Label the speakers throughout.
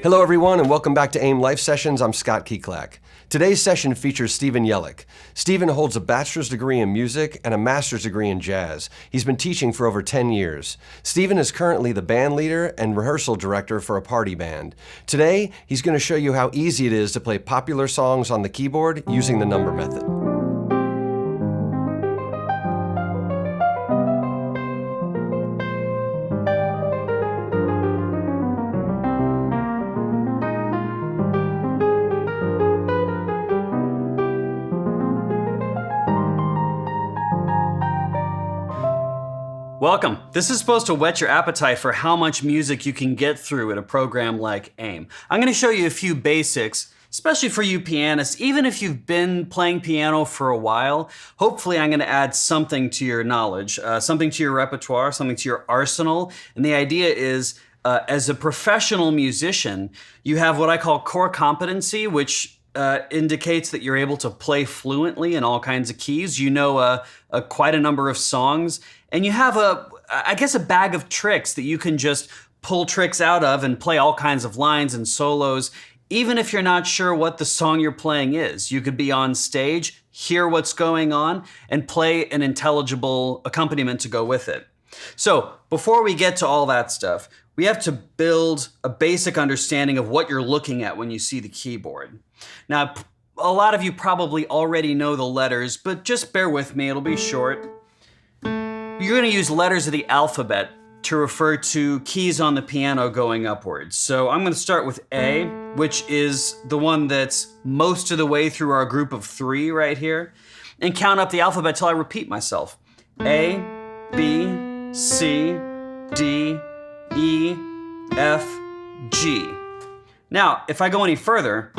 Speaker 1: Hello everyone and welcome back to AIMM Life Sessions. I'm Scott Keeklack. Today's session features Steven Yelich. Steven holds a bachelor's degree in music and a master's degree in jazz. He's been teaching for over 10 years. Steven is currently the band leader and rehearsal director for a party band. Today, he's going to show you how easy it is to play popular songs on the keyboard using the number method.
Speaker 2: Welcome. This is supposed to whet your appetite for how much music you can get through in a program like AIMM. I'm going to show you a few basics, especially for you pianists. Even if you've been playing piano for a while, hopefully I'm going to add something to your knowledge, something to your repertoire, something to your arsenal. And the idea is, as a professional musician, you have what I call core competency, which indicates that you're able to play fluently in all kinds of keys. You know quite a number of songs, and you have I guess a bag of tricks that you can just pull tricks out of and play all kinds of lines and solos, even if you're not sure what the song you're playing is. You could be on stage, hear what's going on, and play an intelligible accompaniment to go with it. So before we get to all that stuff, we have to build a basic understanding of what you're looking at when you see the keyboard. Now, a lot of you probably already know the letters, but just bear with me, it'll be short. You're going to use letters of the alphabet to refer to keys on the piano going upwards. So I'm going to start with A, which is the one that's most of the way through our group of 3 right here, and count up the alphabet till I repeat myself. A, B, C, D, E, F, G. Now, if I go any further,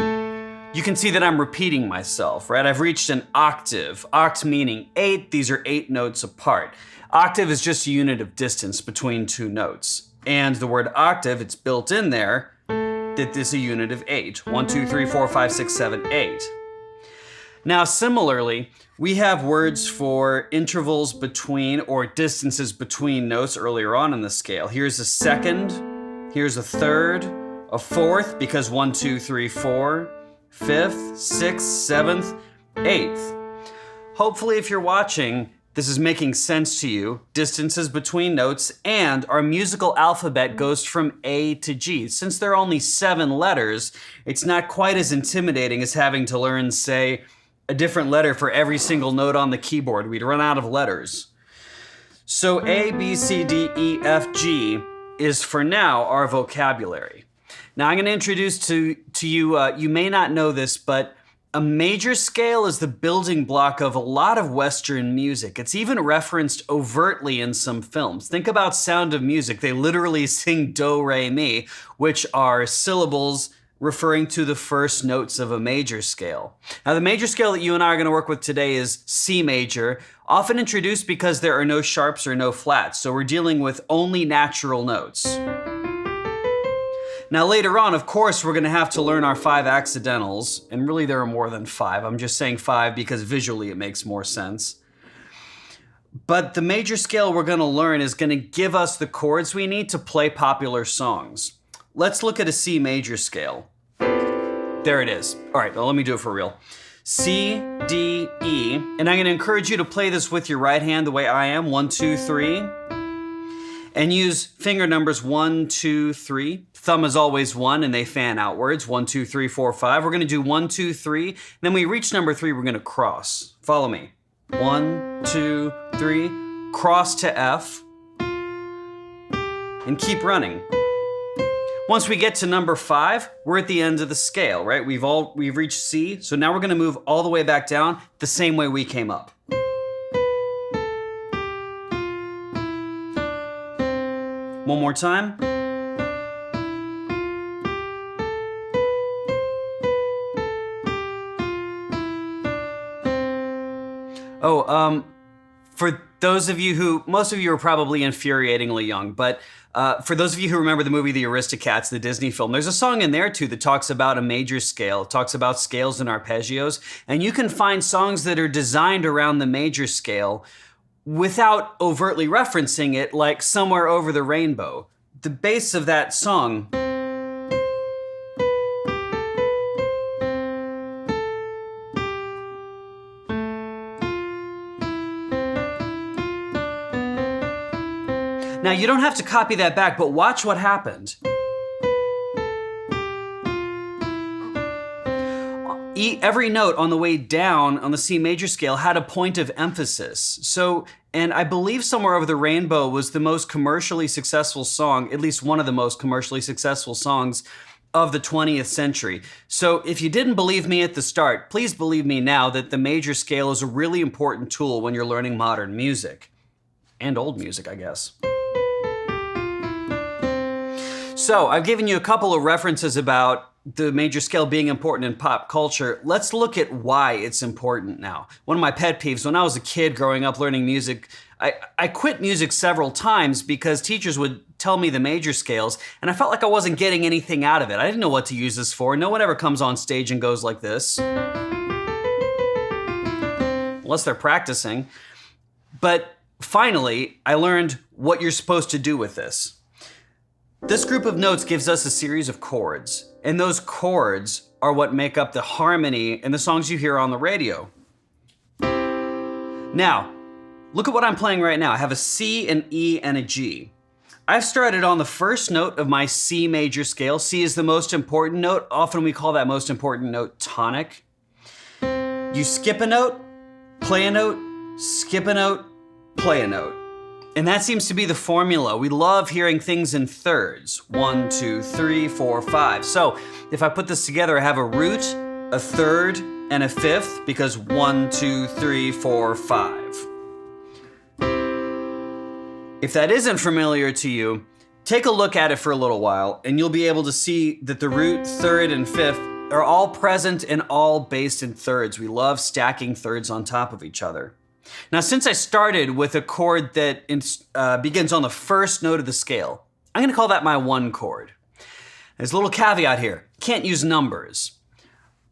Speaker 2: you can see that I'm repeating myself, right? I've reached an octave. Oct meaning 8, these are 8 notes apart. Octave is just a unit of distance between 2 notes. And the word octave, it's built in there that this is a unit of 8. 1, 2, 3, 4, 5, 6, 7, 8. Now, similarly, we have words for intervals between or distances between notes earlier on in the scale. Here's a second, here's a third, a fourth, because 1, 2, 3, 4, fifth, sixth, seventh, eighth. Hopefully, if you're watching, this is making sense to you. Distances between notes, and our musical alphabet goes from A to G. Since there are only 7 letters, it's not quite as intimidating as having to learn, say, a different letter for every single note on the keyboard. We'd run out of letters. So A, B, C, D, E, F, G is for now our vocabulary. Now I'm going to introduce to you, you may not know this, but a major scale is the building block of a lot of Western music. It's even referenced overtly in some films. Think about Sound of Music. They literally sing do, re, mi, which are syllables referring to the first notes of a major scale. Now, the major scale that you and I are going to work with today is C major, often introduced because there are no sharps or no flats, so we're dealing with only natural notes. Now, later on, of course, we're going to have to learn our 5 accidentals, and really there are more than 5. I'm just saying 5 because visually it makes more sense. But the major scale we're going to learn is going to give us the chords we need to play popular songs. Let's look at a C major scale. There it is. All right, well, let me do it for real. C, D, E, and I'm going to encourage you to play this with your right hand the way I am, 1, 2, 3, and use finger numbers 1, 2, 3. Thumb is always 1, and they fan outwards, 1, 2, 3, 4, 5. We're going to do 1, 2, 3, and then we reach number 3, we're going to cross. Follow me. 1, 2, 3, cross to F, and keep running. Once we get to number 5, we're at the end of the scale, right? We've reached C, so now we're going to move all the way back down the same way we came up. One more time. For those of you who, most of you are probably infuriatingly young, but for those of you who remember the movie The Aristocats, the Disney film, there's a song in there too that talks about a major scale. It talks about scales and arpeggios, and you can find songs that are designed around the major scale without overtly referencing it, like Somewhere Over the Rainbow. The bass of that song Now you don't have to copy that back, but watch what happened. Every note on the way down on the C major scale had a point of emphasis. So, and I believe Somewhere Over the Rainbow was the most commercially successful song, at least one of the most commercially successful songs of the 20th century. So if you didn't believe me at the start, please believe me now that the major scale is a really important tool when you're learning modern music. And old music, I guess. So I've given you a couple of references about the major scale being important in pop culture. Let's look at why it's important now. One of my pet peeves, when I was a kid growing up learning music, I quit music several times because teachers would tell me the major scales, and I felt like I wasn't getting anything out of it. I didn't know what to use this for. No one ever comes on stage and goes like this. Unless they're practicing. But finally, I learned what you're supposed to do with this. This group of notes gives us a series of chords, and those chords are what make up the harmony in the songs you hear on the radio. Now, look at what I'm playing right now. I have a C, an E, and a G. I've started on the first note of my C major scale. C is the most important note. Often we call that most important note tonic. You skip a note, play a note, skip a note, play a note. And that seems to be the formula. We love hearing things in thirds. 1, 2, 3, 4, 5. So if I put this together, I have a root, a third, and a fifth, because 1, 2, 3, 4, 5. If that isn't familiar to you, take a look at it for a little while, and you'll be able to see that the root, third, and fifth are all present and all based in thirds. We love stacking thirds on top of each other. Now, since I started with a chord that begins on the first note of the scale, I'm going to call that my 1 chord. There's a little caveat here. Can't use numbers.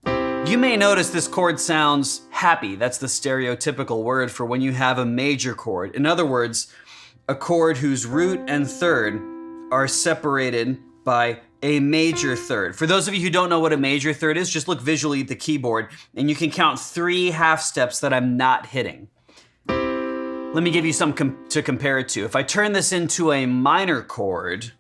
Speaker 2: You may notice this chord sounds happy. That's the stereotypical word for when you have a major chord. In other words, a chord whose root and third are separated by a major third. For those of you who don't know what a major third is, just look visually at the keyboard and you can count 3 half steps that I'm not hitting. Let me give you some to compare it to. If I turn this into a minor chord,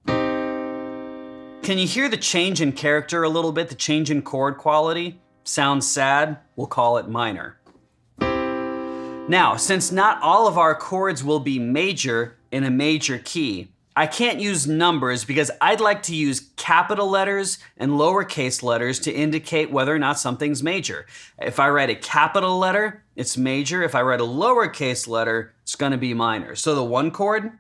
Speaker 2: can you hear the change in character a little bit, the change in chord quality? Sounds sad, we'll call it minor. Now, since not all of our chords will be major in a major key, I can't use numbers because I'd like to use capital letters and lowercase letters to indicate whether or not something's major. If I write a capital letter, it's major. If I write a lowercase letter, it's gonna be minor. So the 1 chord,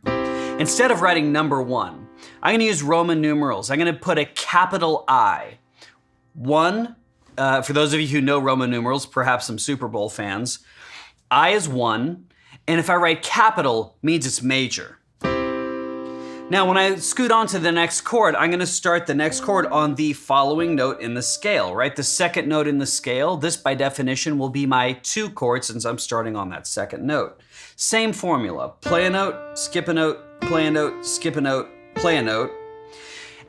Speaker 2: instead of writing number 1, I'm gonna use Roman numerals. I'm gonna put a capital I. 1, for those of you who know Roman numerals, perhaps some Super Bowl fans, I is 1, and if I write capital, means it's major. Now, when I scoot on to the next chord, I'm gonna start the next chord on the following note in the scale, right? The second note in the scale, this by definition will be my 2 chord since I'm starting on that second note. Same formula, play a note, skip a note, play a note, skip a note, play a note.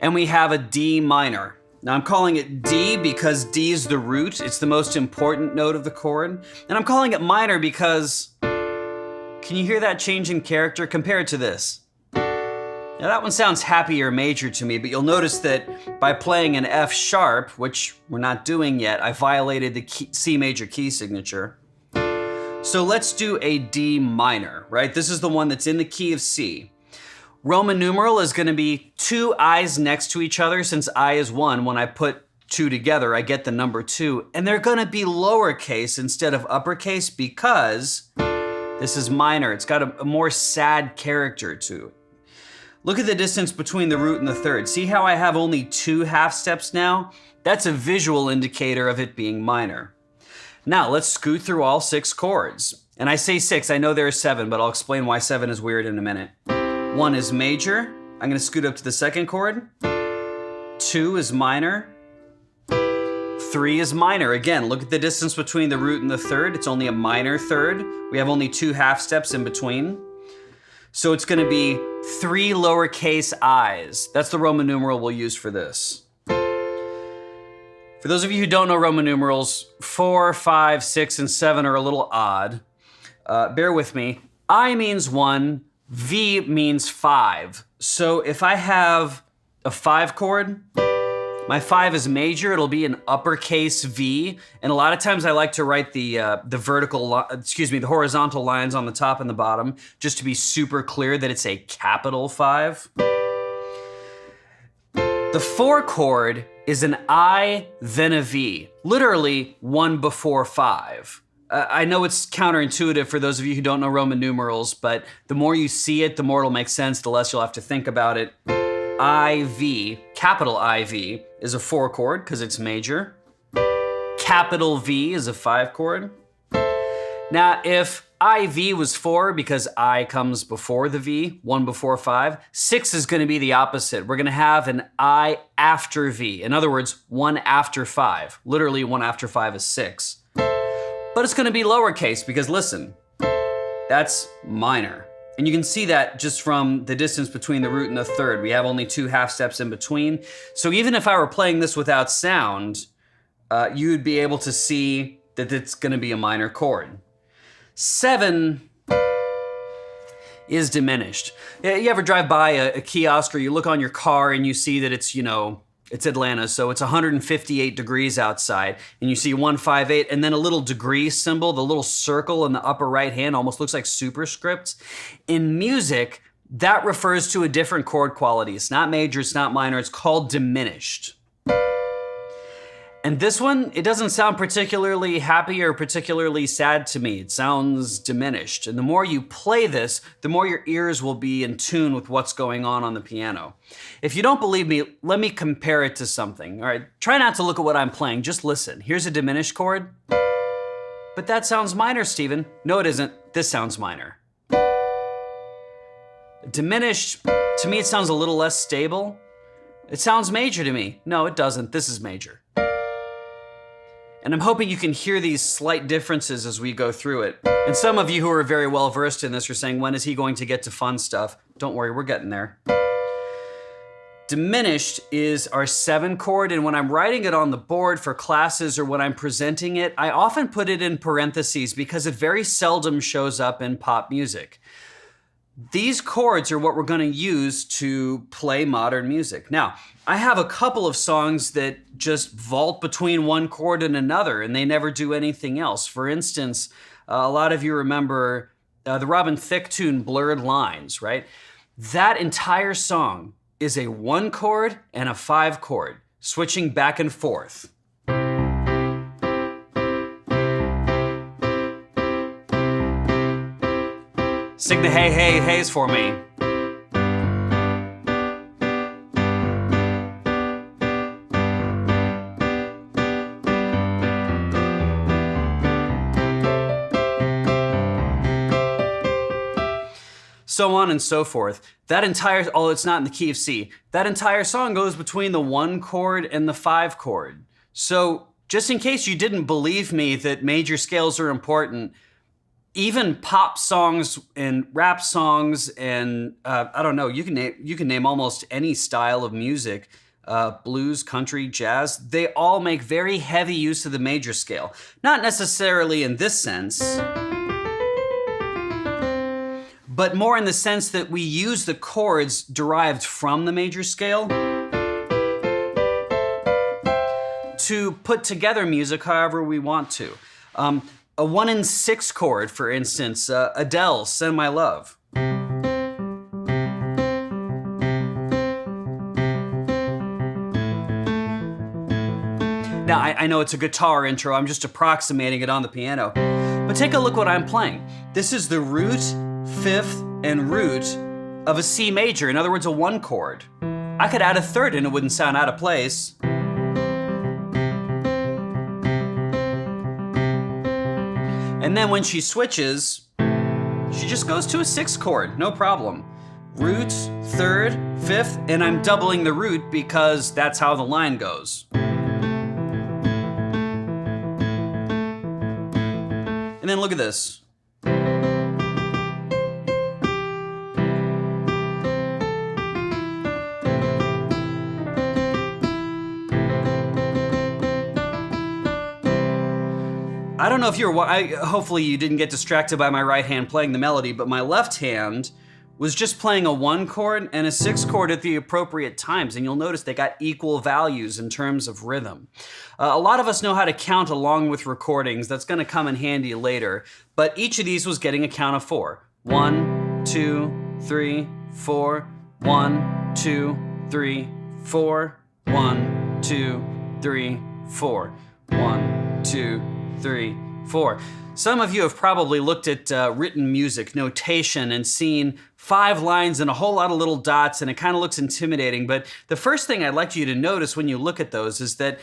Speaker 2: And we have a D minor. Now I'm calling it D because D is the root. It's the most important note of the chord. And I'm calling it minor because, can you hear that change in character? Compare it to this. Now that one sounds happy or major to me, but you'll notice that by playing an F sharp, which we're not doing yet, I violated the C major key signature. So let's do a D minor, right? This is the one that's in the key of C. Roman numeral is gonna be 2 I's next to each other. Since I is 1, when I put 2 together, I get the number 2. And they're gonna be lowercase instead of uppercase because this is minor. It's got a more sad character to it. Look at the distance between the root and the third. See how I have only 2 half steps now? That's a visual indicator of it being minor. Now let's scoot through all 6 chords. And I say 6, I know there are 7, but I'll explain why 7 is weird in a minute. 1 is major. I'm gonna scoot up to the second chord. 2 is minor. 3 is minor. Again, look at the distance between the root and the third. It's only a minor third. We have only 2 half steps in between. So it's gonna be 3 lowercase i's. That's the Roman numeral we'll use for this. For those of you who don't know Roman numerals, 4, 5, 6, and 7 are a little odd. Bear with me. I means 1, V means 5. So if I have a 5 chord, my 5 is major, it'll be an uppercase V, and a lot of times I like to write the horizontal lines on the top and the bottom, just to be super clear that it's a capital 5. The 4 chord is an I, then a V, literally 1 before 5. I know it's counterintuitive for those of you who don't know Roman numerals, but the more you see it, the more it'll make sense, the less you'll have to think about it. IV, capital IV, is a 4 chord because it's major. Capital V is a 5 chord. Now, if IV was 4 because I comes before the V, 1 before 5, 6 is going to be the opposite. We're going to have an I after V. In other words, 1 after 5. Literally, 1 after 5 is 6. But it's going to be lowercase because listen, that's minor. And you can see that just from the distance between the root and the third. We have only 2 half steps in between. So even if I were playing this without sound, you would be able to see that it's going to be a minor chord. 7 is diminished. You ever drive by a kiosk or you look on your car and you see that it's, it's Atlanta, so it's 158 degrees outside, and you see 158, and then a little degree symbol, the little circle in the upper right hand almost looks like superscript. In music, that refers to a different chord quality. It's not major, it's not minor, it's called diminished. And this one, it doesn't sound particularly happy or particularly sad to me. It sounds diminished. And the more you play this, the more your ears will be in tune with what's going on the piano. If you don't believe me, let me compare it to something. All right, try not to look at what I'm playing, just listen. Here's a diminished chord. But that sounds minor, Steven. No, it isn't. This sounds minor. Diminished, to me, it sounds a little less stable. It sounds major to me. No, it doesn't. This is major. And I'm hoping you can hear these slight differences as we go through it. And some of you who are very well versed in this are saying, when is he going to get to fun stuff? Don't worry, we're getting there. Diminished is our 7 chord, and when I'm writing it on the board for classes or when I'm presenting it, I often put it in parentheses because it very seldom shows up in pop music. These chords are what we're going to use to play modern music. Now, I have a couple of songs that just vault between one chord and another, and they never do anything else. For instance, a lot of you remember the Robin Thicke tune, Blurred Lines, right? That entire song is a 1 chord and a 5 chord, switching back and forth. Sing the hey, hey, heys for me. So on and so forth. That entire, although it's not in the key of C, that entire song goes between the 1 chord and the 5 chord. So just in case you didn't believe me that major scales are important, even pop songs and rap songs and I don't know, you can name almost any style of music, blues, country, jazz, they all make very heavy use of the major scale. Not necessarily in this sense, but more in the sense that we use the chords derived from the major scale to put together music however we want to. A 1 in 6 chord, for instance, Adele, Send My Love. Now, I know it's a guitar intro, I'm just approximating it on the piano, but take a look what I'm playing. This is the root, 5th, and root of a C major, in other words, a 1 chord. I could add a 3rd and it wouldn't sound out of place. And then when she switches, she just goes to a 6 chord, no problem. Root, 3rd, 5th, and I'm doubling the root because that's how the line goes. And then look at this. I don't know if hopefully you didn't get distracted by my right hand playing the melody, but my left hand was just playing a 1 chord and a 6 chord at the appropriate times, and you'll notice they got equal values in terms of rhythm. A lot of us know how to count along with recordings. That's going to come in handy later, but each of these was getting a count of 4. 1, 2, 3, 4, 1, 2, 3, 4, 1, 2, 3, 4, 1, 2, 3, 4. Some of you have probably looked at written music, notation, and seen 5 lines and a whole lot of little dots, and it kind of looks intimidating. But the first thing I'd like you to notice when you look at those is that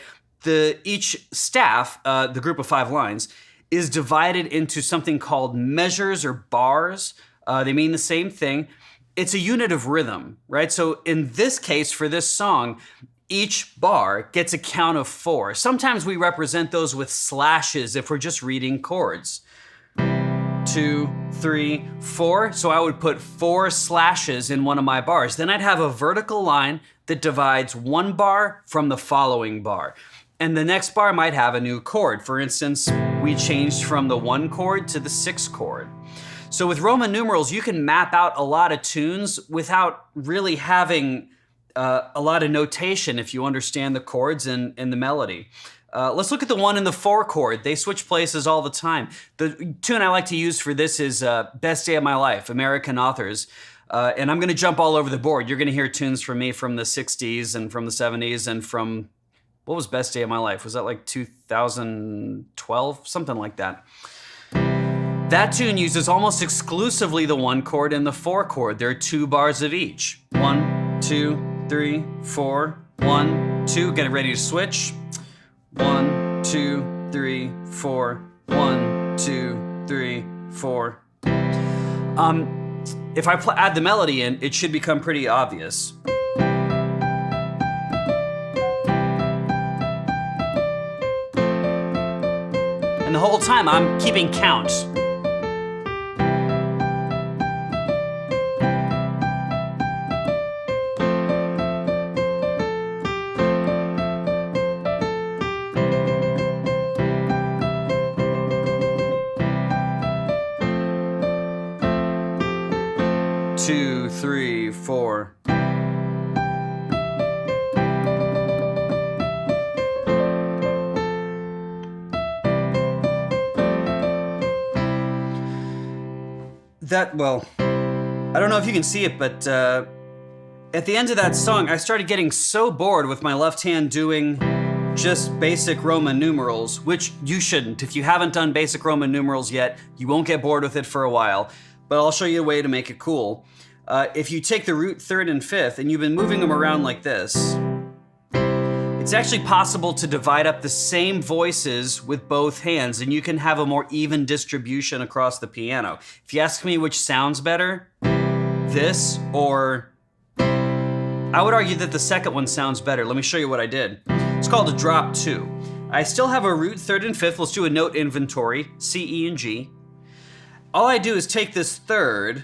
Speaker 2: each staff, the group of 5 lines, is divided into something called measures or bars. They mean the same thing. It's a unit of rhythm, right? So in this case, for this song, each bar gets a count of 4. Sometimes we represent those with slashes if we're just reading chords. 2, 3, 4. So I would put 4 slashes in one of my bars. Then I'd have a vertical line that divides one bar from the following bar. And the next bar might have a new chord. For instance, we changed from the 1 chord to the 6 chord. So with Roman numerals, you can map out a lot of tunes without really having a lot of notation if you understand the chords and the melody. Let's look at the 1 and the 4 chord. They switch places all the time. The tune I like to use for this is Best Day of My Life, American Authors. And I'm going to jump all over the board. You're going to hear tunes from me from the 60s and from the 70s and from, what was Best Day of My Life? Was that like 2012? Something like that. That tune uses almost exclusively the 1 chord and the 4 chord. There are 2 bars of each. 1, 2, 3, 4, 1, 2. Get it ready to switch. 1, 2, 3, 4, 1, 2, 3, 4. If I add the melody in, it should become pretty obvious. And the whole time I'm keeping count. Two, 3, 4. Well, I don't know if you can see it, but at the end of that song, I started getting so bored with my left hand doing just basic Roman numerals, which you shouldn't. If you haven't done basic Roman numerals yet, you won't get bored with it for a while, but I'll show you a way to make it cool. If you take the root 3rd and 5th and you've been moving them around like this, it's actually possible to divide up the same voices with both hands, and you can have a more even distribution across the piano. If you ask me which sounds better, this or... I would argue that the second one sounds better. Let me show you what I did. It's called a drop 2. I still have a root 3rd and 5th. Let's do a note inventory, C, E, and G. All I do is take this 3rd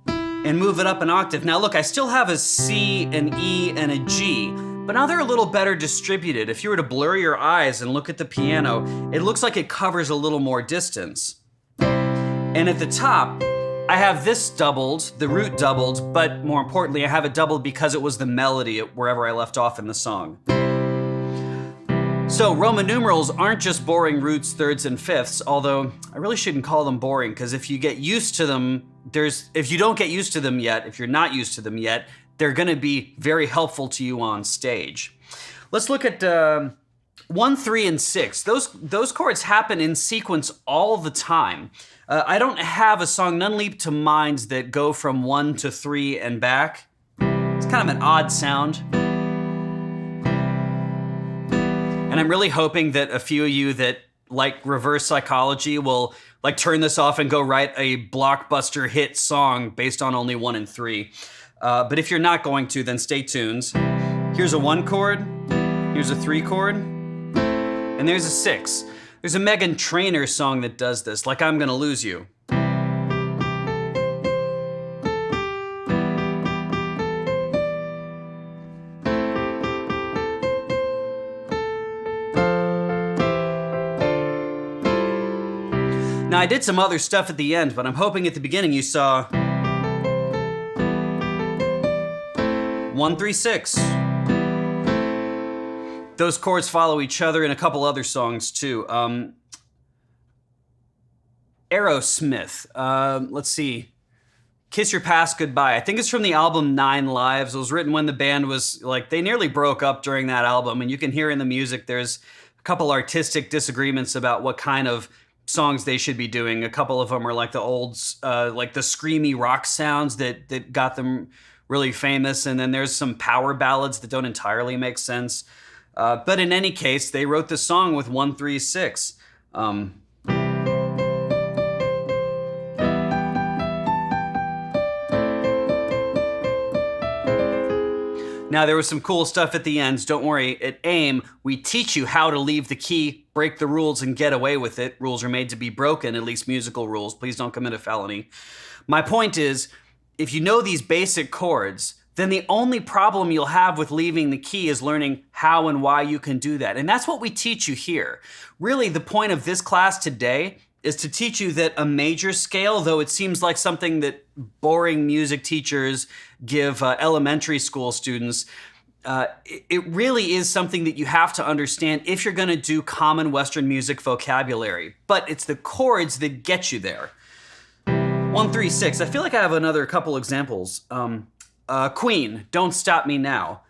Speaker 2: and move it up an octave. Now look, I still have a C, an E, and a G, but now they're a little better distributed. If you were to blur your eyes and look at the piano, it looks like it covers a little more distance. And at the top, I have this doubled, the root doubled, but more importantly, I have it doubled because it was the melody wherever I left off in the song. So Roman numerals aren't just boring roots, 3rds, and 5ths, although I really shouldn't call them boring, because if you get used to them, if you don't get used to them yet, if you're not used to them yet, they're gonna be very helpful to you on stage. Let's look at 1, 3, and 6. Those chords happen in sequence all the time. I don't have a song, none leap to mind, that go from 1 to 3 and back. It's kind of an odd sound. And I'm really hoping that a few of you that like reverse psychology will like turn this off and go write a blockbuster hit song based on only 1 and 3. But if you're not going to, then stay tuned. Here's a 1 chord, here's a 3 chord, and there's a 6. There's a Meghan Trainor song that does this, like I'm Gonna Lose You. Now I did some other stuff at the end, but I'm hoping at the beginning you saw 1, 3, 6. Those chords follow each other in a couple other songs too. Aerosmith, let's see. Kiss Your Past Goodbye. I think it's from the album 9 Lives. It was written when the band was, like, they nearly broke up during that album, and you can hear in the music there's a couple artistic disagreements about what kind of songs they should be doing. A couple of them are like the old, like the screamy rock sounds that got them really famous, and then there's some power ballads that don't entirely make sense. But in any case, they wrote the song with 1, 3, 6. Now, there was some cool stuff at the ends. Don't worry, at AIMM, we teach you how to leave the key, break the rules, and get away with it. Rules are made to be broken, at least musical rules. Please don't commit a felony. My point is, if you know these basic chords, then the only problem you'll have with leaving the key is learning how and why you can do that. And that's what we teach you here. Really, the point of this class today is to teach you that a major scale, though it seems like something that boring music teachers give elementary school students, it really is something that you have to understand if you're going to do common Western music vocabulary. But it's the chords that get you there. 1, 3, 6. I feel like I have another couple examples. Queen, Don't Stop Me Now.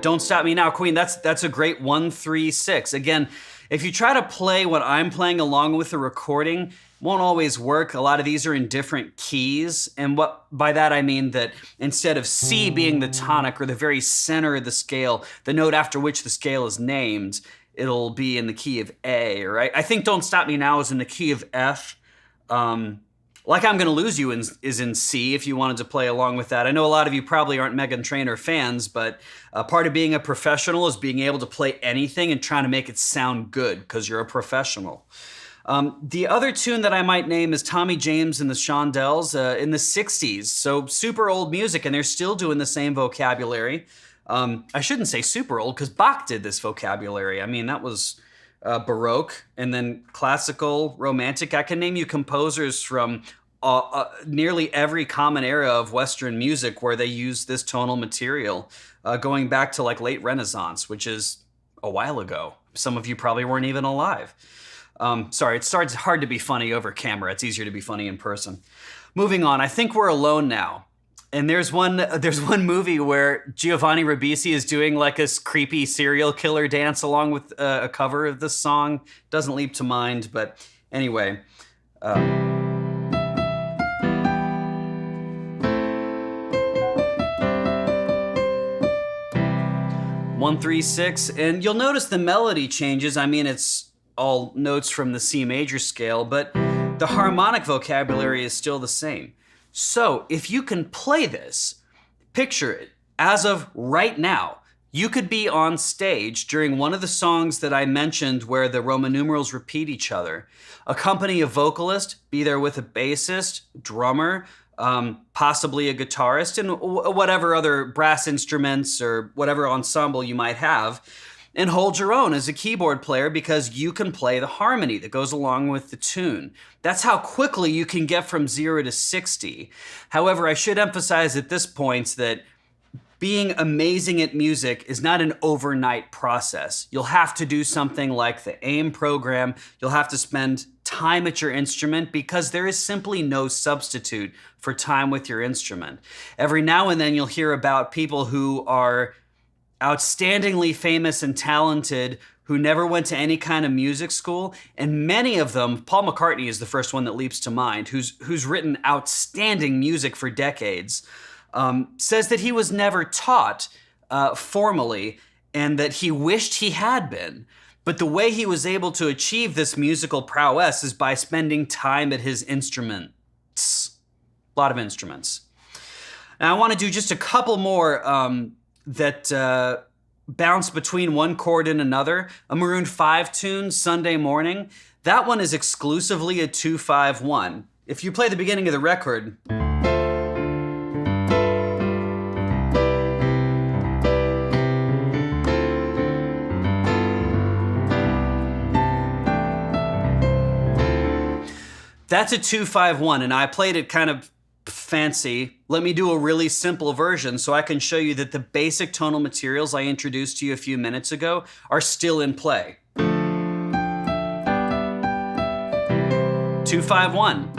Speaker 2: Don't Stop Me Now, Queen. That's a great 1, 3, 6. Again, if you try to play what I'm playing along with the recording, it won't always work. A lot of these are in different keys, and what by that I mean that instead of C being the tonic or the very center of the scale, the note after which the scale is named, it'll be in the key of A, right? I think Don't Stop Me Now is in the key of F. Like I'm Gonna Lose You is in C, if you wanted to play along with that. I know a lot of you probably aren't Meghan Trainor fans, but part of being a professional is being able to play anything and trying to make it sound good, because you're a professional. The other tune that I might name is Tommy James and the Shondelles in the 60s. So super old music, and they're still doing the same vocabulary. I shouldn't say super old, because Bach did this vocabulary. I mean, that was Baroque, and then classical, romantic. I can name you composers from nearly every common era of Western music where they use this tonal material, going back to like late Renaissance, which is a while ago. Some of you probably weren't even alive. Sorry, it starts hard to be funny over camera. It's easier to be funny in person. Moving on, I think we're alone now. And there's one movie where Giovanni Ribisi is doing like a creepy serial killer dance along with a cover of this song. Doesn't leap to mind, but anyway. 1, 3, 6, and you'll notice the melody changes. I mean, it's all notes from the C major scale, but the harmonic vocabulary is still the same. So if you can play this, picture it, as of right now, you could be on stage during one of the songs that I mentioned where the Roman numerals repeat each other, accompany a vocalist, be there with a bassist, drummer, possibly a guitarist, and whatever other brass instruments or whatever ensemble you might have, and hold your own as a keyboard player because you can play the harmony that goes along with the tune. That's how quickly you can get from 0 to 60. However, I should emphasize at this point that being amazing at music is not an overnight process. You'll have to do something like the AIMM program. You'll have to spend time at your instrument because there is simply no substitute for time with your instrument. Every now and then you'll hear about people who are outstandingly famous and talented who never went to any kind of music school, and many of them, Paul McCartney is the first one that leaps to mind, who's written outstanding music for decades, says that he was never taught formally and that he wished he had been. But the way he was able to achieve this musical prowess is by spending time at his instruments. A lot of instruments. Now I want to do just a couple more that bounce between one chord and another. A Maroon 5 tune, Sunday Morning. That one is exclusively a 2-5-1. If you play the beginning of the record, That's a 2-5-1, and I played it kind of fancy. Let me do a really simple version so I can show you that the basic tonal materials I introduced to you a few minutes ago are still in play. 2-5-1.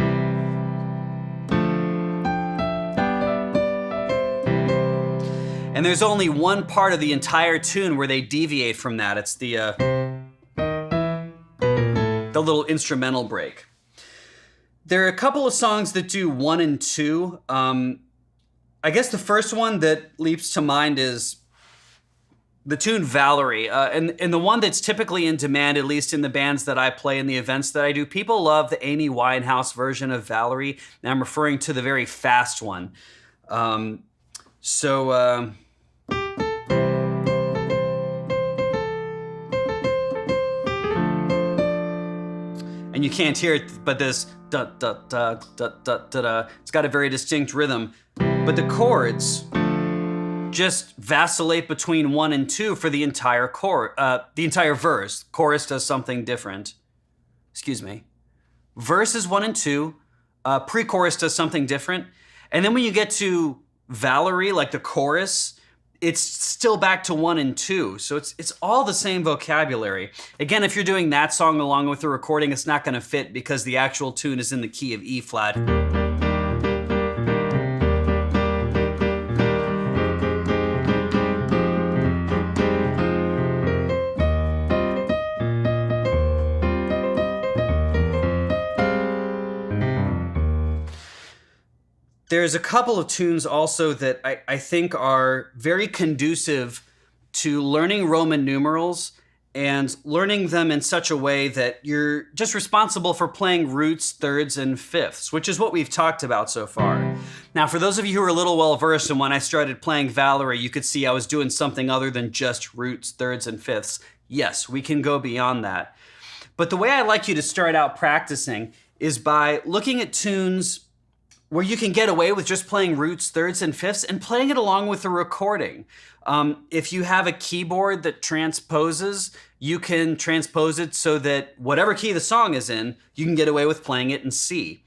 Speaker 2: And there's only one part of the entire tune where they deviate from that. It's the little instrumental break. There are a couple of songs that do 1 and 2. I guess the first one that leaps to mind is the tune Valerie. And the one that's typically in demand, at least in the bands that I play and the events that I do, people love the Amy Winehouse version of Valerie. And I'm referring to the very fast one. And you can't hear it, but this da da da da da da da. It's got a very distinct rhythm. But the chords just vacillate between 1 and 2 for the entire the entire verse. Chorus does something different. Excuse me. Verse is 1 and 2. Pre-chorus does something different. And then when you get to Valerie, like the chorus, it's still back to 1 and 2. So it's all the same vocabulary. Again, if you're doing that song along with the recording, it's not gonna fit because the actual tune is in the key of E flat. There's a couple of tunes also that I think are very conducive to learning Roman numerals and learning them in such a way that you're just responsible for playing roots, thirds, and fifths, which is what we've talked about so far. Now, for those of you who are a little well-versed, and when I started playing Valerie, you could see I was doing something other than just roots, thirds, and fifths. Yes, we can go beyond that. But the way I like you to start out practicing is by looking at tunes where you can get away with just playing roots, thirds, and fifths and playing it along with the recording. If you have a keyboard that transposes, you can transpose it so that whatever key the song is in, you can get away with playing it in C.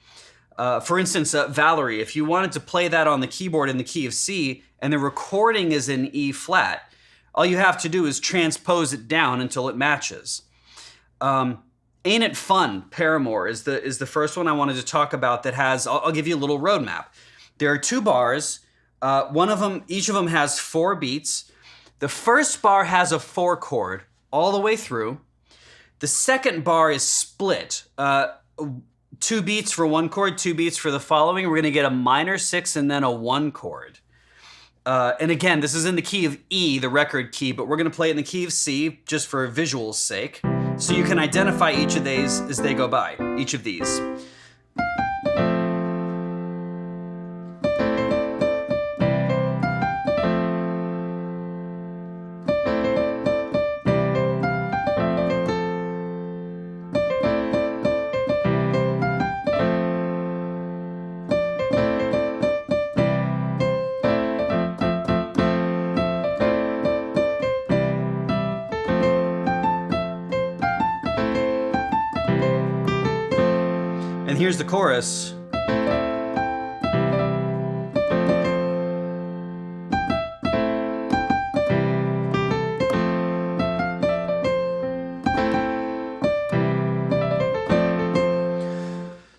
Speaker 2: For instance, Valerie, if you wanted to play that on the keyboard in the key of C and the recording is in E flat, all you have to do is transpose it down until it matches. Ain't It Fun, Paramore, is the first one I wanted to talk about that has, I'll give you a little roadmap. There are 2 bars. Each of them has 4 beats. The first bar has a 4 chord all the way through. The second bar is split. 2 beats for 1 chord, 2 beats for the following. We're gonna get a minor 6 and then a 1 chord. And again, this is in the key of E, the record key, but we're gonna play it in the key of C just for visual's sake. So you can identify each of these as they go by, each of these. And here's the chorus.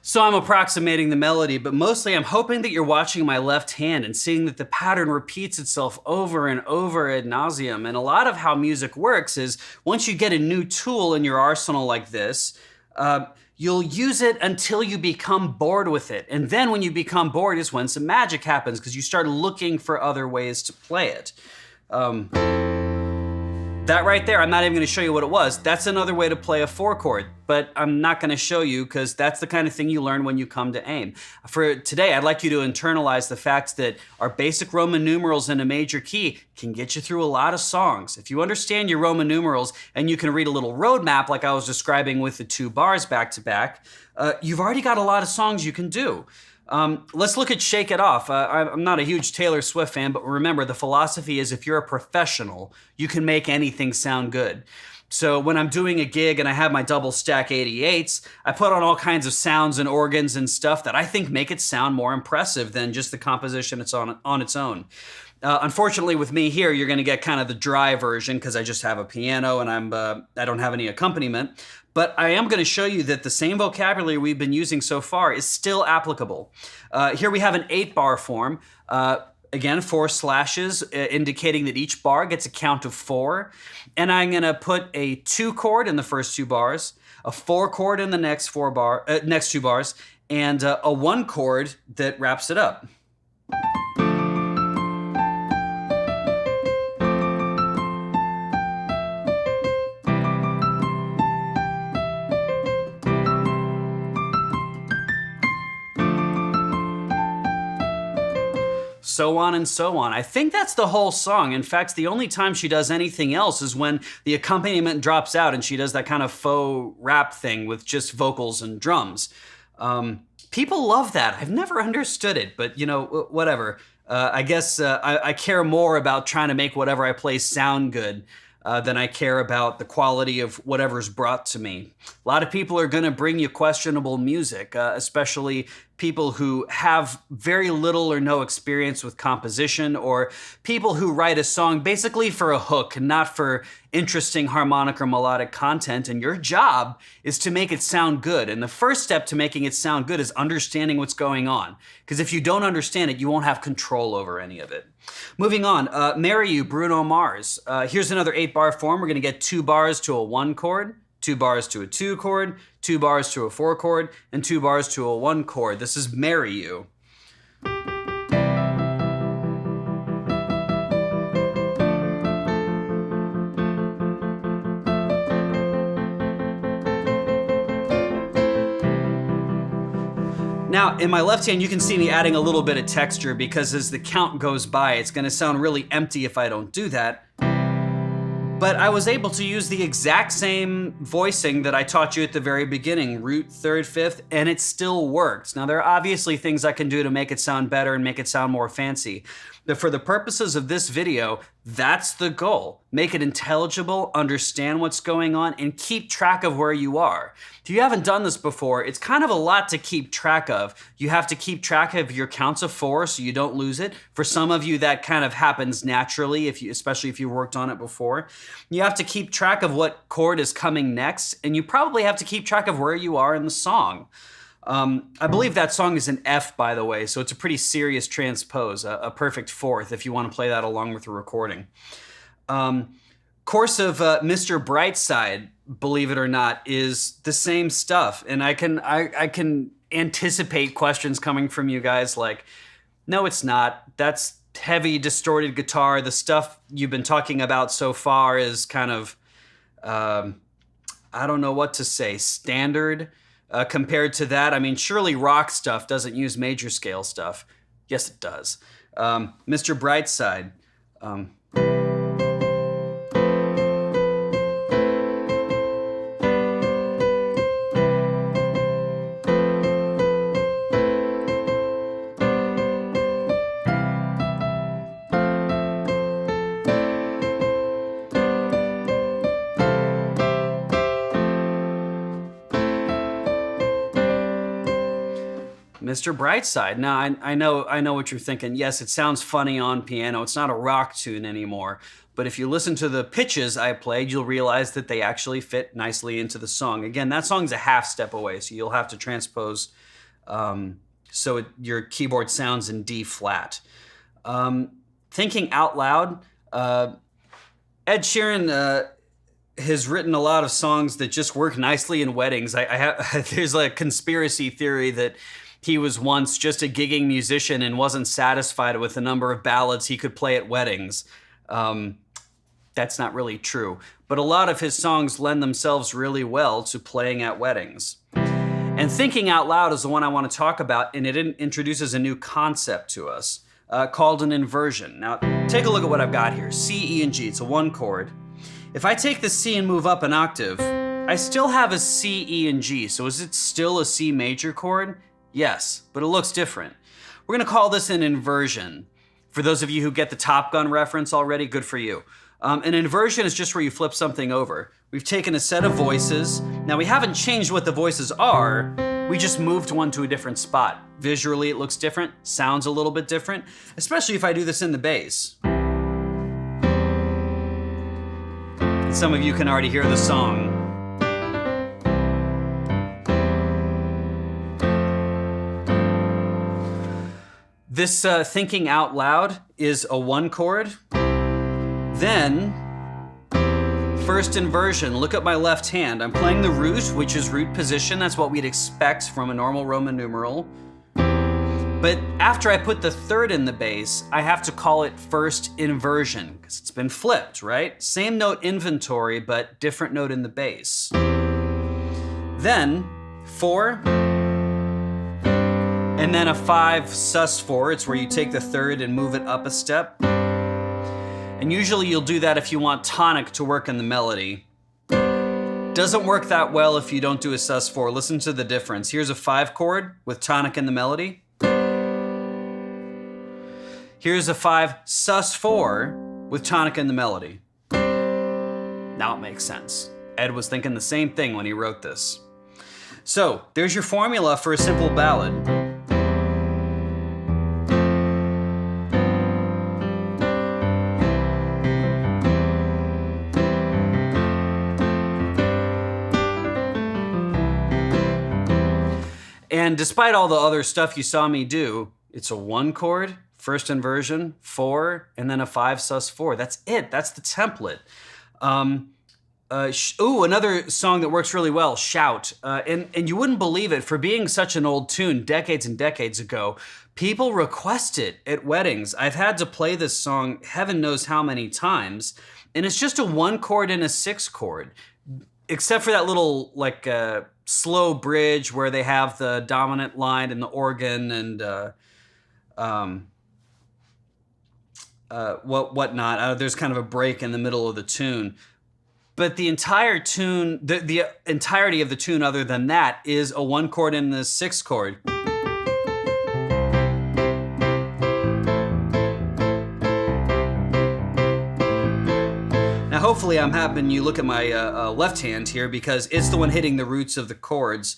Speaker 2: So I'm approximating the melody, but mostly I'm hoping that you're watching my left hand and seeing that the pattern repeats itself over and over ad nauseum. And a lot of how music works is once you get a new tool in your arsenal like this, you'll use it until you become bored with it. And then when you become bored is when some magic happens because you start looking for other ways to play it. That right there, I'm not even gonna show you what it was. That's another way to play a 4 chord, but I'm not gonna show you because that's the kind of thing you learn when you come to AIMM. For today, I'd like you to internalize the fact that our basic Roman numerals in a major key can get you through a lot of songs. If you understand your Roman numerals and you can read a little roadmap like I was describing with the 2 bars back to back, you've already got a lot of songs you can do. Let's look at Shake It Off. I'm not a huge Taylor Swift fan, but remember, the philosophy is if you're a professional, you can make anything sound good. So when I'm doing a gig and I have my double stack 88s, I put on all kinds of sounds and organs and stuff that I think make it sound more impressive than just the composition it's on its own. Unfortunately, with me here, you're going to get kind of the dry version because I just have a piano and I don't have any accompaniment. But I am going to show you that the same vocabulary we've been using so far is still applicable. Here we have an 8-bar form. Again, 4 slashes indicating that each bar gets a count of 4. And I'm going to put a 2 chord in the first 2 bars, a 4 chord in the next 2 bars, and a 1 chord that wraps it up. So on and so on. I think that's the whole song. In fact, the only time she does anything else is when the accompaniment drops out and she does that kind of faux rap thing with just vocals and drums. People love that. I've never understood it, but you know, whatever. I guess I care more about trying to make whatever I play sound good than I care about the quality of whatever's brought to me. A lot of people are going to bring you questionable music, especially people who have very little or no experience with composition, or people who write a song basically for a hook, not for interesting harmonic or melodic content. And your job is to make it sound good. And the first step to making it sound good is understanding what's going on. Because if you don't understand it, you won't have control over any of it. Moving on, Marry You, Bruno Mars. Here's another 8-bar form. We're going to get 2 bars to a 1 chord, 2 bars to a 2 chord, 2 bars to a 4 chord, and 2 bars to a 1 chord. This is Marry You. Now, in my left hand, you can see me adding a little bit of texture because as the count goes by, it's going to sound really empty if I don't do that. But I was able to use the exact same voicing that I taught you at the very beginning, root, 3rd, 5th, and it still works. Now, there are obviously things I can do to make it sound better and make it sound more fancy. But for the purposes of this video, that's the goal. Make it intelligible, understand what's going on, and keep track of where you are. If you haven't done this before, it's kind of a lot to keep track of. You have to keep track of your counts of 4 so you don't lose it. For some of you, that kind of happens naturally, especially if you've worked on it before. You have to keep track of what chord is coming next, and you probably have to keep track of where you are in the song. I believe that song is an F, by the way, so it's a pretty serious transpose, a perfect 4th if you want to play that along with the recording. Course of Mr. Brightside, believe it or not, is the same stuff, and I can anticipate questions coming from you guys like, no, it's not. That's heavy, distorted guitar. The stuff you've been talking about so far is kind of, I don't know what to say, standard. Compared to that, I mean, surely rock stuff doesn't use major scale stuff. Yes, it does. Mr. Brightside. Mr. Brightside. Now, I know what you're thinking. Yes, it sounds funny on piano. It's not a rock tune anymore. But if you listen to the pitches I played, you'll realize that they actually fit nicely into the song. Again, that song's a half step away, so you'll have to transpose so your keyboard sounds in D flat. Thinking out loud, Ed Sheeran has written a lot of songs that just work nicely in weddings. There's a conspiracy theory that he was once just a gigging musician and wasn't satisfied with the number of ballads he could play at weddings. That's not really true. But a lot of his songs lend themselves really well to playing at weddings. And Thinking Out Loud is the one I want to talk about, and it introduces a new concept to us called an inversion. Now, take a look at what I've got here. C, E, and G. It's a 1 chord. If I take the C and move up an octave, I still have a C, E, and G. So is it still a C major chord? Yes, but it looks different. We're going to call this an inversion. For those of you who get the Top Gun reference already, good for you. An inversion is just where you flip something over. We've taken a set of voices. Now we haven't changed what the voices are, we just moved one to a different spot. Visually it looks different, sounds a little bit different, especially if I do this in the bass. And some of you can already hear the song. This thinking out loud is a 1 chord. Then, first inversion, look at my left hand. I'm playing the root, which is root position. That's what we'd expect from a normal Roman numeral. But after I put the third in the bass, I have to call it first inversion, because it's been flipped, right? Same note inventory, but different note in the bass. Then, 4, and then a 5 sus4. It's where you take the third and move it up a step. And usually you'll do that if you want tonic to work in the melody. Doesn't work that well if you don't do a sus4. Listen to the difference. Here's a 5 chord with tonic in the melody. Here's a 5 sus4 with tonic in the melody. Now it makes sense. Ed was thinking the same thing when he wrote this. So there's your formula for a simple ballad. And despite all the other stuff you saw me do, it's a 1 chord, first inversion, 4, and then a 5 sus4. That's it. That's the template. Another song that works really well, Shout. And you wouldn't believe it, for being such an old tune, decades and decades ago, people request it at weddings. I've had to play this song heaven knows how many times, and it's just a 1 chord and a 6 chord, except for that little like slow bridge where they have the dominant line and the organ and whatnot. There's kind of a break in the middle of the tune. But the entire tune, the entirety of the tune other than that is a 1 chord and the 6 chord. Now hopefully I'm having you look at my left hand here, because it's the one hitting the roots of the chords.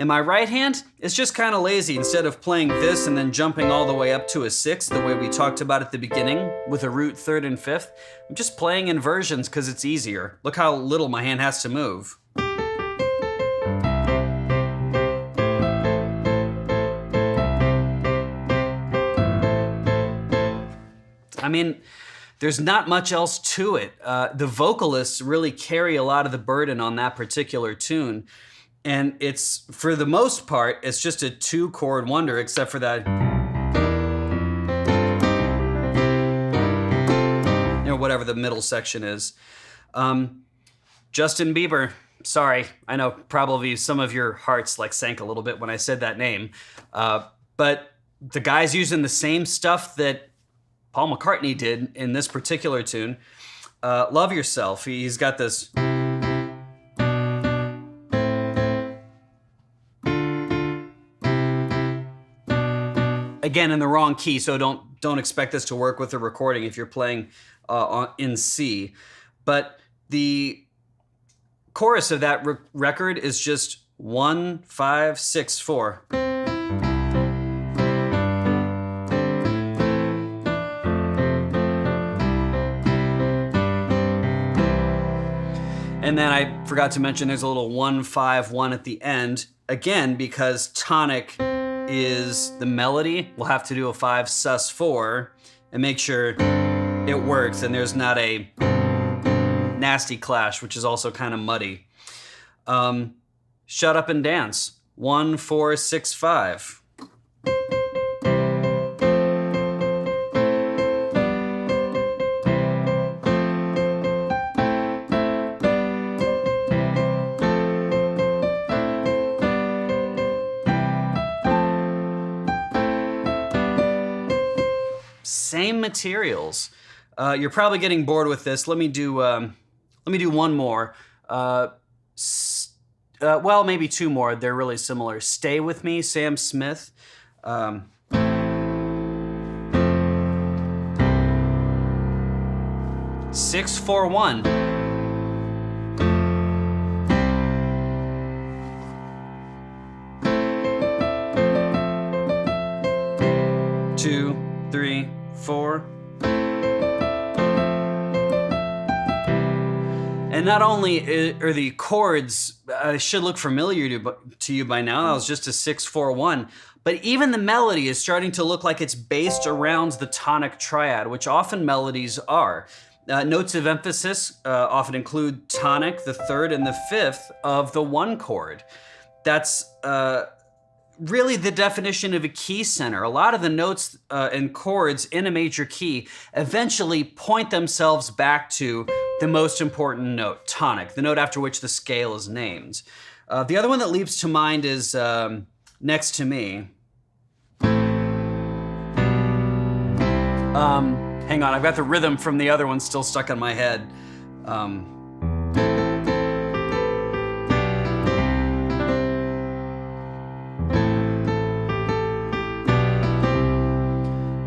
Speaker 2: And my right hand is just kind of lazy. Instead of playing this and then jumping all the way up to a 6th, the way we talked about at the beginning, with a root 3rd and 5th, I'm just playing inversions because it's easier. Look how little my hand has to move. I mean, there's not much else to it. The vocalists really carry a lot of the burden on that particular tune. And it's, for the most part, it's just a 2 chord wonder, except for that, whatever the middle section is. Justin Bieber, sorry, I know probably some of your hearts like sank a little bit when I said that name. But the guy's using the same stuff that Paul McCartney did in this particular tune. Love Yourself, he's got this. Again, in the wrong key, so don't expect this to work with the recording if you're playing in C. But the chorus of that record is just 1, 5, 6, 4. And then I forgot to mention there's a little 1, 5, 1 at the end. Again, because tonic is the melody, we'll have to do a 5 sus4 and make sure it works and there's not a nasty clash, which is also kind of muddy. Shut Up and Dance, 1, 4, 6, 5. Same materials. You're probably getting bored with this. Let me do one more. Well, maybe 2 more. They're really similar. Stay With Me, Sam Smith. 6, 4, 1. 2, 3, 4. And not only are the chords should look familiar to you by now, that was just a 6, 4, 1, but even the melody is starting to look like it's based around the tonic triad, which often melodies are. Notes of emphasis often include tonic, the third, and the fifth of the one chord. That's really the definition of a key center. A lot of the notes and chords in a major key eventually point themselves back to the most important note, tonic, the note after which the scale is named. The other one that leaps to mind is Next to Me. Hang on, I've got the rhythm from the other one still stuck in my head.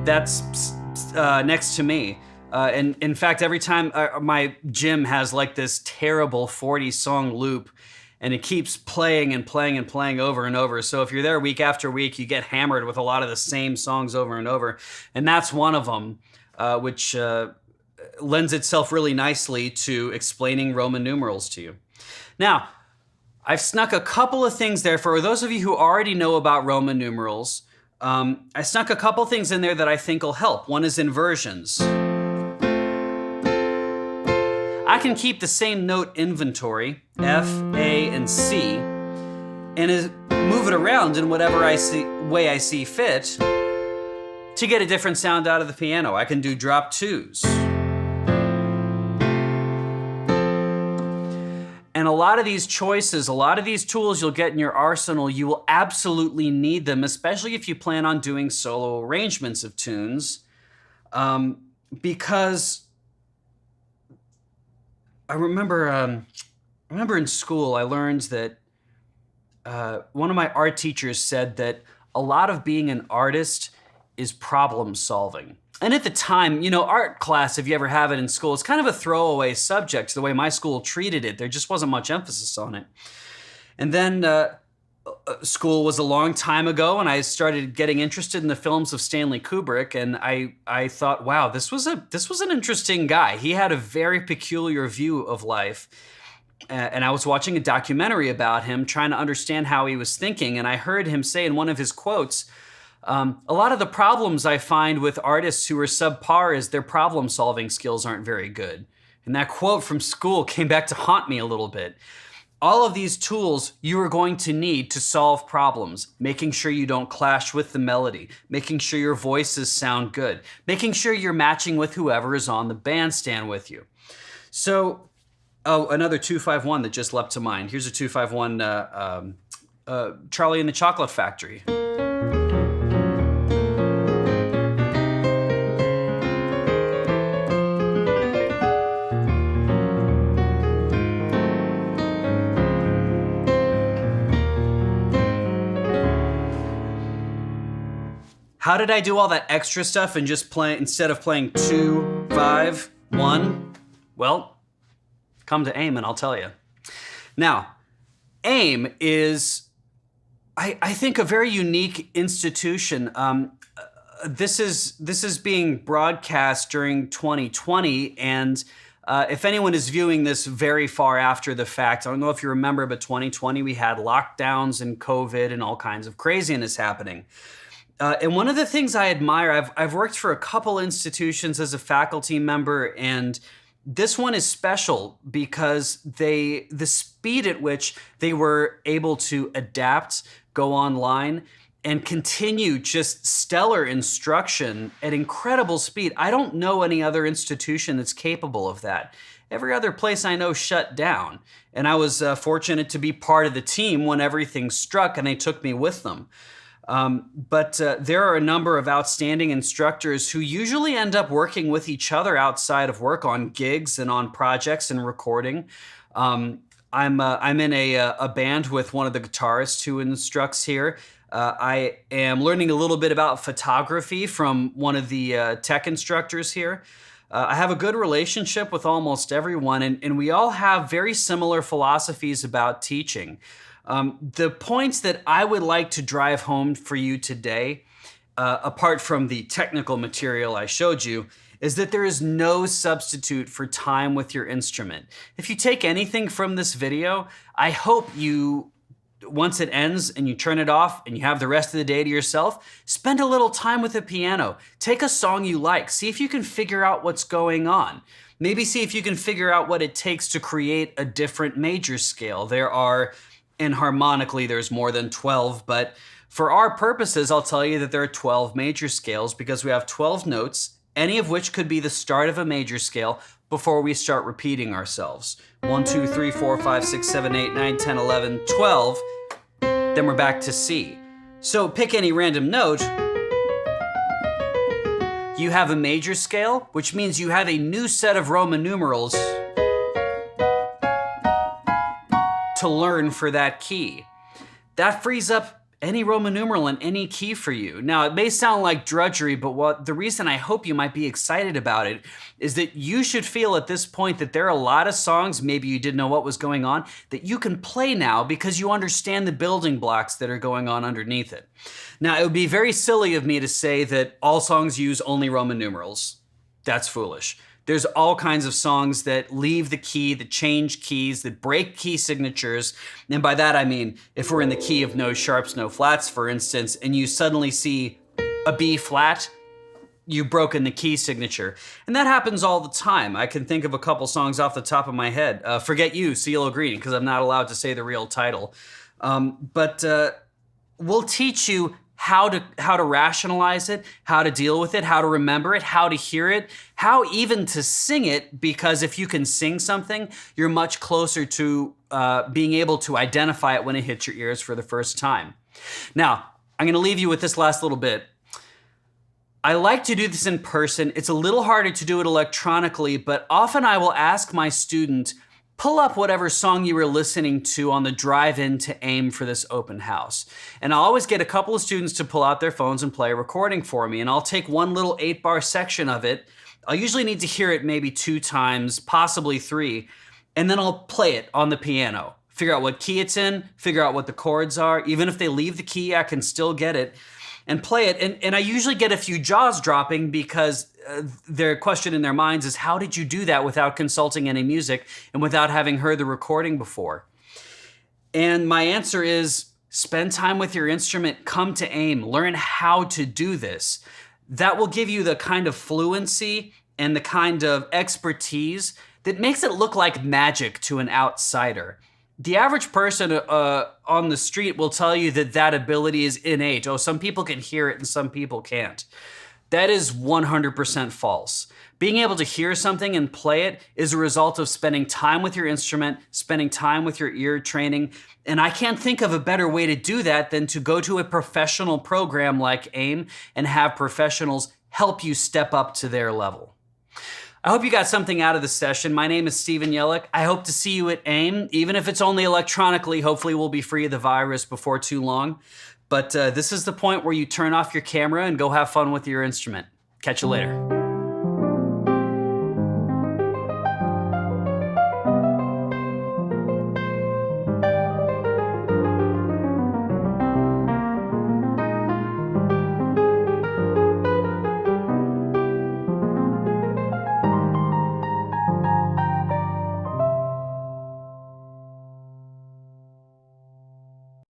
Speaker 2: That's Next to Me. And in fact, every time my gym has like this terrible 40-song loop, and it keeps playing and playing and playing over and over. So if you're there week after week, you get hammered with a lot of the same songs over and over. And that's one of them, which lends itself really nicely to explaining Roman numerals to you. Now, I've snuck a couple of things there for those of you who already know about Roman numerals. I snuck a couple things in there that I think will help. One is inversions. I can keep the same note inventory, F, A, and C, and move it around in whatever way I see fit to get a different sound out of the piano. I can do drop twos. And a lot of these choices, a lot of these tools you'll get in your arsenal, you will absolutely need them, especially if you plan on doing solo arrangements of tunes, because I remember in school I learned that one of my art teachers said that a lot of being an artist is problem solving. And at the time, art class, if you ever have it in school, it's kind of a throwaway subject, the way my school treated it. There just wasn't much emphasis on it. And then school was a long time ago, and I started getting interested in the films of Stanley Kubrick, and I thought, wow, this was an interesting guy. He had a very peculiar view of life. And I was watching a documentary about him, trying to understand how he was thinking, and I heard him say in one of his quotes, a lot of the problems I find with artists who are subpar is their problem-solving skills aren't very good. And that quote from school came back to haunt me a little bit. All of these tools you are going to need to solve problems, making sure you don't clash with the melody, making sure your voices sound good, making sure you're matching with whoever is on the bandstand with you. So, another 251 that just leapt to mind. Here's a 251 Charlie and the Chocolate Factory. How did I do all that extra stuff and just play, instead of playing 2, 5, 1? Well, come to AIMM and I'll tell you. Now, AIMM is, I think, a very unique institution. This is being broadcast during 2020, and if anyone is viewing this very far after the fact, I don't know if you remember, but 2020 we had lockdowns and COVID and all kinds of craziness happening. And one of the things I admire, I've worked for a couple institutions as a faculty member, and this one is special because the speed at which they were able to adapt, go online, and continue just stellar instruction at incredible speed. I don't know any other institution that's capable of that. Every other place I know shut down. And I was fortunate to be part of the team when everything struck, and they took me with them. But there are a number of outstanding instructors who usually end up working with each other outside of work on gigs and on projects and recording. I'm in a band with one of the guitarists who instructs here. I am learning a little bit about photography from one of the tech instructors here. I have a good relationship with almost everyone, and we all have very similar philosophies about teaching. The points that I would like to drive home for you today, apart from the technical material I showed you, is that there is no substitute for time with your instrument. If you take anything from this video, I hope you, once it ends and you turn it off and you have the rest of the day to yourself, spend a little time with the piano. Take a song you like. See if you can figure out what's going on. Maybe see if you can figure out what it takes to create a different major scale. There are, and harmonically there's more than 12, but for our purposes, I'll tell you that there are 12 major scales because we have 12 notes, any of which could be the start of a major scale before we start repeating ourselves. 1, 2, 3, 4, 5, 6, 7, 8, 9, 10, 11, 12. Then we're back to C. So pick any random note. You have a major scale, which means you have a new set of Roman numerals to learn for that key. That frees up any Roman numeral in any key for you. Now, it may sound like drudgery, but the reason I hope you might be excited about it is that you should feel at this point that there are a lot of songs, maybe you didn't know what was going on, that you can play now because you understand the building blocks that are going on underneath it. Now, it would be very silly of me to say that all songs use only Roman numerals. That's foolish. There's all kinds of songs that leave the key, that change keys, that break key signatures. And by that I mean, if we're in the key of no sharps, no flats, for instance, and you suddenly see a B flat, you've broken the key signature. And that happens all the time. I can think of a couple songs off the top of my head. Forget You, CeeLo Green, because I'm not allowed to say the real title. But we'll teach you how to rationalize it, how to deal with it, how to remember it, how to hear it, how even to sing it, because if you can sing something, you're much closer to being able to identify it when it hits your ears for the first time. Now, I'm gonna leave you with this last little bit. I like to do this in person. It's a little harder to do it electronically, but often I will ask my student, pull up whatever song you were listening to on the drive in to AIMM for this open house. And I'll always get a couple of students to pull out their phones and play a recording for me. And I'll take one little 8-bar section of it. I'll usually need to hear it maybe 2 times, possibly 3. And then I'll play it on the piano. Figure out what key it's in, figure out what the chords are. Even if they leave the key, I can still get it and play it. And I usually get a few jaws dropping because their question in their minds is, how did you do that without consulting any music and without having heard the recording before? And my answer is, spend time with your instrument, come to AIMM, learn how to do this. That will give you the kind of fluency and the kind of expertise that makes it look like magic to an outsider. The average person on the street will tell you that that ability is innate. Oh, some people can hear it and some people can't. That is 100% false. Being able to hear something and play it is a result of spending time with your instrument, spending time with your ear training, and I can't think of a better way to do that than to go to a professional program like AIMM and have professionals help you step up to their level. I hope you got something out of this session. My name is Steven Yelich. I hope to see you at AIMM, even if it's only electronically. Hopefully we'll be free of the virus before too long. But this is the point where you turn off your camera and go have fun with your instrument. Catch you later.